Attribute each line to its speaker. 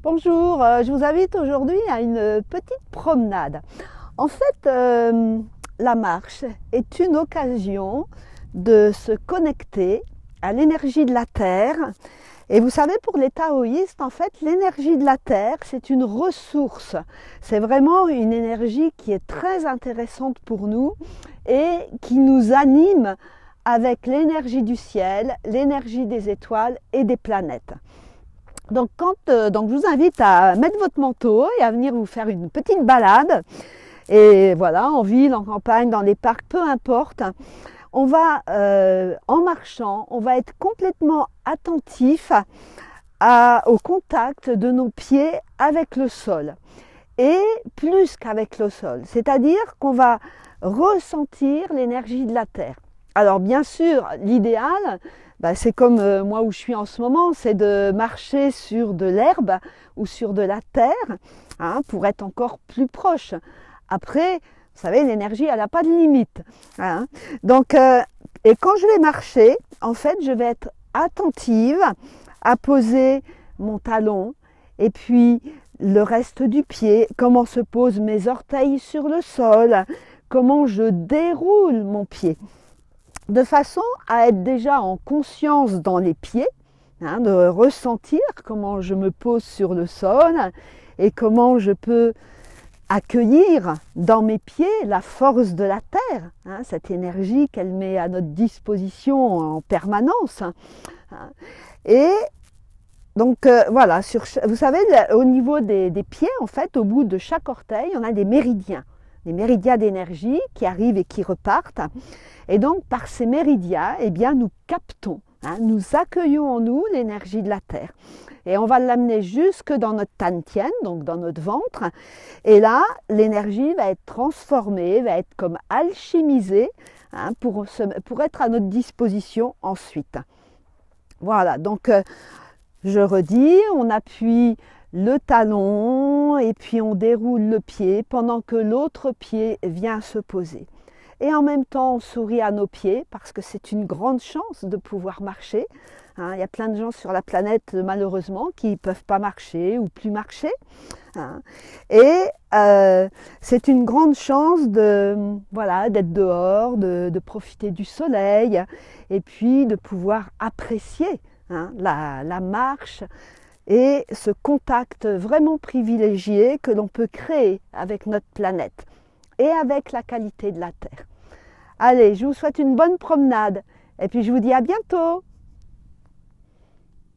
Speaker 1: Bonjour, je vous invite aujourd'hui à une petite promenade. En fait, la marche est une occasion de se connecter à l'énergie de la Terre. Et vous savez, pour les taoïstes, en fait, l'énergie de la Terre, c'est une ressource. C'est vraiment une énergie qui est très intéressante pour nous et qui nous anime avec l'énergie du ciel, l'énergie des étoiles et des planètes. Donc, je vous invite à mettre votre manteau et à venir vous faire une petite balade. Et voilà, en ville, en campagne, dans les parcs, peu importe. On va, en marchant, on va être complètement attentif au contact de nos pieds avec le sol. Et plus qu'avec le sol. C'est-à-dire qu'on va ressentir l'énergie de la terre. Alors bien sûr, l'idéal, c'est comme moi où je suis en ce moment, c'est de marcher sur de l'herbe ou sur de la terre pour être encore plus proche. Après, vous savez, l'énergie, elle n'a pas de limite. Donc, et quand je vais marcher, en fait, je vais être attentive à poser mon talon et puis le reste du pied, comment se posent mes orteils sur le sol, comment je déroule mon pied. De façon à être déjà en conscience dans les pieds, de ressentir comment je me pose sur le sol et comment je peux accueillir dans mes pieds la force de la terre, cette énergie qu'elle met à notre disposition en permanence. Et donc voilà, vous savez, au niveau des pieds, en fait, au bout de chaque orteil, on a des méridiens d'énergie qui arrivent et qui repartent. Et donc, par ces méridiens, eh bien, nous captons, nous accueillons en nous l'énergie de la terre. Et on va l'amener jusque dans notre tantien, donc dans notre ventre. Et là, l'énergie va être transformée, va être comme alchimisée pour être à notre disposition ensuite. Voilà, donc je redis, on appuie le talon et puis on déroule le pied pendant que l'autre pied vient se poser. Et en même temps, on sourit à nos pieds parce que c'est une grande chance de pouvoir marcher. Il y a plein de gens sur la planète, malheureusement, qui ne peuvent pas marcher ou plus marcher. Et c'est une grande chance d'être dehors, de profiter du soleil et puis de pouvoir apprécier la marche et ce contact vraiment privilégié que l'on peut créer avec notre planète et avec la qualité de la Terre. Allez, je vous souhaite une bonne promenade et puis je vous dis à bientôt.